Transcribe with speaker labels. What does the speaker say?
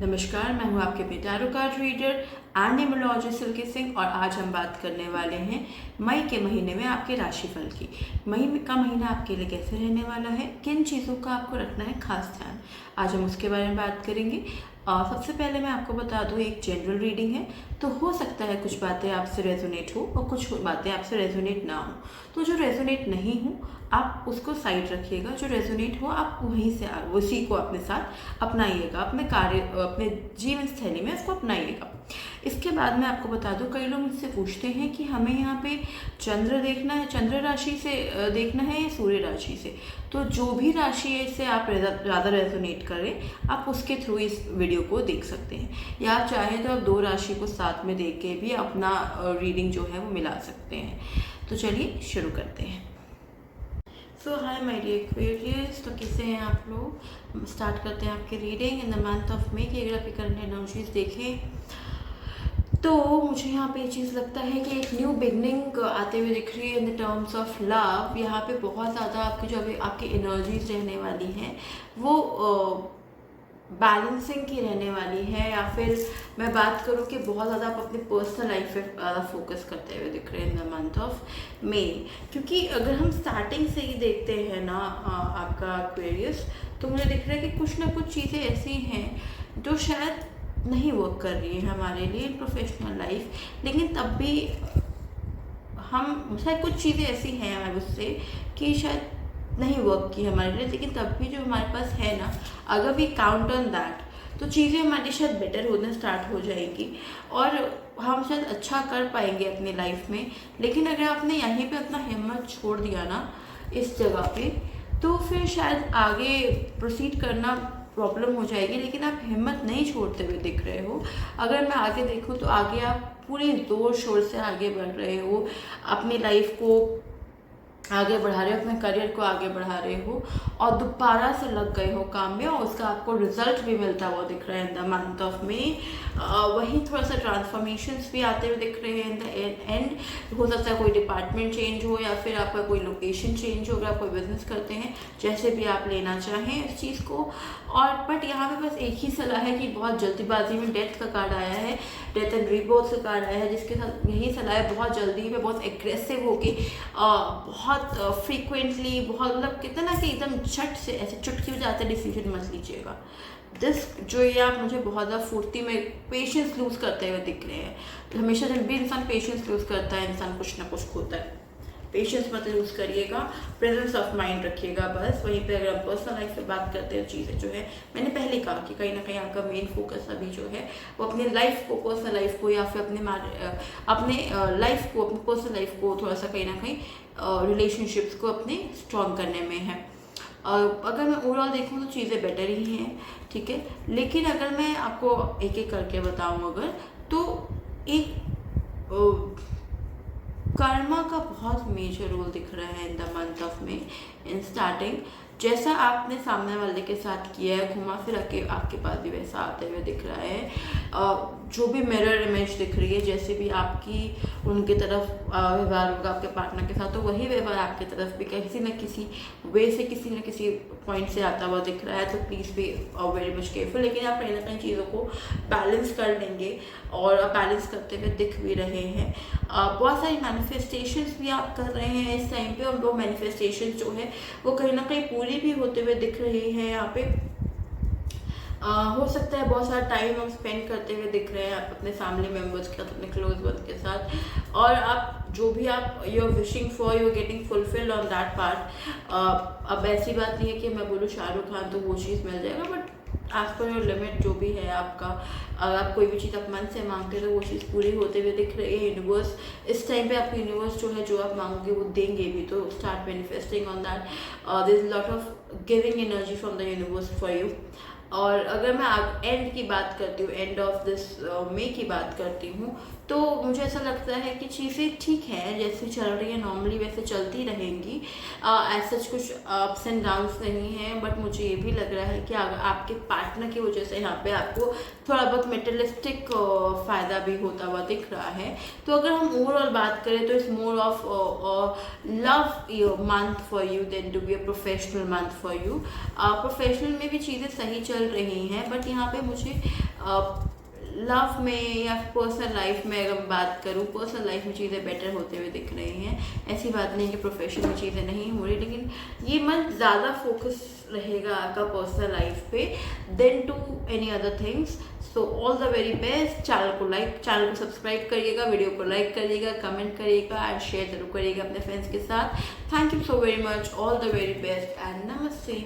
Speaker 1: नमस्कार, मैं हूँ आपके अपने tarot card reader and numerologist Silky Singh और आज हम बात करने वाले हैं मई के महीने में आपके राशिफल की। मई का महीना आपके लिए कैसे रहने वाला है, किन चीज़ों का आपको रखना है खास ध्यान, आज हम उसके बारे में बात करेंगे। सबसे पहले मैं आपको बता दूँ, एक जनरल रीडिंग है, तो हो सकता है कुछ बातें आपसे रेजोनेट हो और कुछ बातें आपसे रेजोनेट ना हो। तो जो रेजोनेट नहीं हो आप उसको साइड रखिएगा, जो रेजोनेट हो आप वहीं से उसी को अपने साथ अपनाइएगा, अपने कार्य अपने जीवन शैली में उसको अपनाइएगा। इसके बाद मैं आपको बता दूं, कई लोग मुझसे पूछते हैं कि हमें यहाँ पे चंद्र देखना है, चंद्र राशि से देखना है या सूर्य राशि से। तो जो भी राशि से आप ज़्यादा रेजोनेट करें आप उसके थ्रू इस वीडियो को देख सकते हैं, या आप चाहें तो आप दो राशि को साथ में देख के भी अपना रीडिंग जो है वो मिला सकते हैं। तो चलिए शुरू करते हैं। सो हाय माय डियर एक्वेरियस, तो कैसे हैं आप लोग। स्टार्ट करते हैं आपकी reading in the month of May की। अगर आप करंट एनर्जीज देखें तो मुझे यहाँ पे ये चीज़ लगता है कि एक न्यू बिगनिंग आते हुए दिख रही है in the terms of love. यहाँ पे बहुत ज़्यादा आपकी जो अभी आपकी एनर्जीज रहने वाली हैं वो बैलेंसिंग की रहने वाली है, या फिर मैं बात करूँ कि बहुत ज़्यादा आप अपनी पर्सनल लाइफ पे ज़्यादा फोकस करते हुए दिख रहे हैं in the month of May. क्योंकि अगर हम स्टार्टिंग से ही देखते हैं ना आपका एक्वेरियस, तो मुझे दिख रहा है कि कुछ ना कुछ चीज़ें ऐसी हैं जो शायद नहीं वर्क कर रही है हमारे लिए इन प्रोफेशनल लाइफ, लेकिन तब भी हम शायद कुछ चीज़ें ऐसी हैं हमारे उससे कि शायद नहीं वर्क की हमारे लिए, लेकिन तब भी जो हमारे पास है ना, अगर वी काउंट ऑन दैट तो चीज़ें हमारी शायद बेटर होना स्टार्ट हो जाएगी और हम शायद अच्छा कर पाएंगे अपनी लाइफ में। लेकिन अगर आपने यहीं पे अपना हिम्मत छोड़ दिया ना इस जगह पे, तो फिर शायद आगे प्रोसीड करना प्रॉब्लम हो जाएगी। लेकिन आप हिम्मत नहीं छोड़ते हुए दिख रहे हो। अगर मैं आगे देखूँ तो आगे आप पूरे ज़ोर शोर से आगे बढ़ रहे हो, अपनी लाइफ को आगे बढ़ा रहे हो, अपने करियर को आगे बढ़ा रहे हो और दोबारा से लग गए हो काम में और उसका आपको रिजल्ट भी मिलता हुआ दिख रहा है in the month of May. वहीं थोड़ा सा ट्रांसफॉर्मेशंस भी आते हुए दिख रहे हैं इन द एंड। हो सकता है कोई डिपार्टमेंट चेंज हो या फिर आपका कोई लोकेशन चेंज हो, अगर आप कोई बिजनेस करते हैं, जैसे भी आप लेना चाहें इस चीज़ को। और बट यहाँ पे बस एक ही सलाह है कि बहुत जल्दीबाजी में डेथ का कार्ड आया है, डेथ एंड रीबर्थ का कार्ड आया है, जिसके साथ यही सलाह है बहुत जल्दी में बहुत एग्रेसिव होके बहुत फ्रीक्वेंटली बहुत मतलब कितना ना कि एकदम झट से ऐसे चुटकी बजाते डिसीजन मत लीजिएगा। जो ये आप मुझे बहुत ज़्यादा फुर्ती में पेशेंस लूज़ करते हुए दिख रहे हैं। हमेशा जब भी इंसान पेशेंस लूज़ करता है इंसान कुछ ना कुछ खोता है। पेशेंस मत लूज़ करिएगा, प्रेजेंस ऑफ माइंड रखिएगा बस। वहीं पे अगर हम पर्सनल लाइफ पे बात करते हैं, चीज़ें जो है मैंने पहले कहा कि कहीं ना कहीं आपका मेन फोकस अभी जो है वो अपने लाइफ को, पर्सनल लाइफ को या फिर अपने लाइफ को, अपनी पर्सनल लाइफ को थोड़ा सा कहीं ना कहीं रिलेशनशिप्स को अपने स्ट्रॉन्ग करने में है। अगर मैं ओवरऑल देखूँ तो चीज़ें बेटर ही हैं, ठीक है। लेकिन अगर मैं आपको एक एक करके बताऊँ अगर, तो एक कर्मा का बहुत मेजर रोल दिख रहा है in the month of May. In starting जैसा आपने सामने वाले के साथ किया है, घुमा फिरा के आपके पास भी वैसा आते हुए दिख रहा है। जो भी मिरर इमेज दिख रही है, जैसे भी आपकी उनकी तरफ व्यवहार होगा आपके पार्टनर के साथ, तो वही व्यवहार आपकी तरफ भी किसी न किसी वे से किसी न किसी पॉइंट से आता हुआ दिख रहा है। तो please be very much careful. लेकिन आप कहीं ना कहीं चीज़ों को बैलेंस कर लेंगे और बैलेंस करते हुए दिख भी रहे हैं। बहुत सारी मैनिफेस्टेशंस भी आप कर रहे हैं इस टाइम पे, और वो मैनिफेस्टेशंस जो है वो कहीं ना कहीं पूरी भी होते हुए दिख रही हैं यहाँ पे। हो सकता है बहुत सारा टाइम हम स्पेंड करते हुए दिख रहे हैं आप अपने फैमिली मेम्बर्स के साथ, अपने क्लोज वन के साथ, और आप जो भी आप you are wishing for you are getting fulfilled on that part. अब ऐसी बात नहीं है कि मैं बोलूँ शाहरुख खान तो वो चीज़ मिल जाएगा, but as per your limit जो भी है आपका, अगर आप कोई भी चीज़ आप मन से मांगते हैं तो वो चीज़ पूरी होते हुए दिख रही है। यूनिवर्स इस टाइम पे आपको यूनिवर्स जो है जो आप मांगोगे वो देंगे भी, तो start manifesting on that. There is lot of giving energy from the universe for you. और अगर मैं एंड की बात करती हूँ, एंड ऑफ दिस मे की बात करती हूँ, तो मुझे ऐसा लगता है कि चीज़ें ठीक हैं, जैसे चल रही है नॉर्मली वैसे चलती रहेंगी। ऐसा कुछ अप्स एंड डाउन्स नहीं हैं, बट मुझे ये भी लग रहा है कि आपके पार्टनर की वजह से यहाँ पे आपको थोड़ा बहुत मेटेरियलिस्टिक फ़ायदा भी होता हुआ दिख रहा है। तो अगर हम ओवरऑल बात करें तो it's more of love month for you than to be a professional month for you. Professional में भी चीज़ें सही चल चल रही हैं, बट यहाँ पे मुझे लव में या पर्सनल लाइफ में अगर मैं बात करूँ, पर्सनल लाइफ में चीज़ें बेटर होते हुए दिख रही हैं। ऐसी बात नहीं कि प्रोफेशन में चीज़ें नहीं हो रही, लेकिन ये मंथ ज़्यादा फोकस रहेगा आपका पर्सनल लाइफ पे than to any other things. So all the very best. Channel को सब्सक्राइब करिएगा, वीडियो को लाइक करिएगा, कमेंट करिएगा एंड शेयर जरूर करिएगा अपने फ्रेंड्स के साथ। Thank you so very much, all the very best and नमस्ते।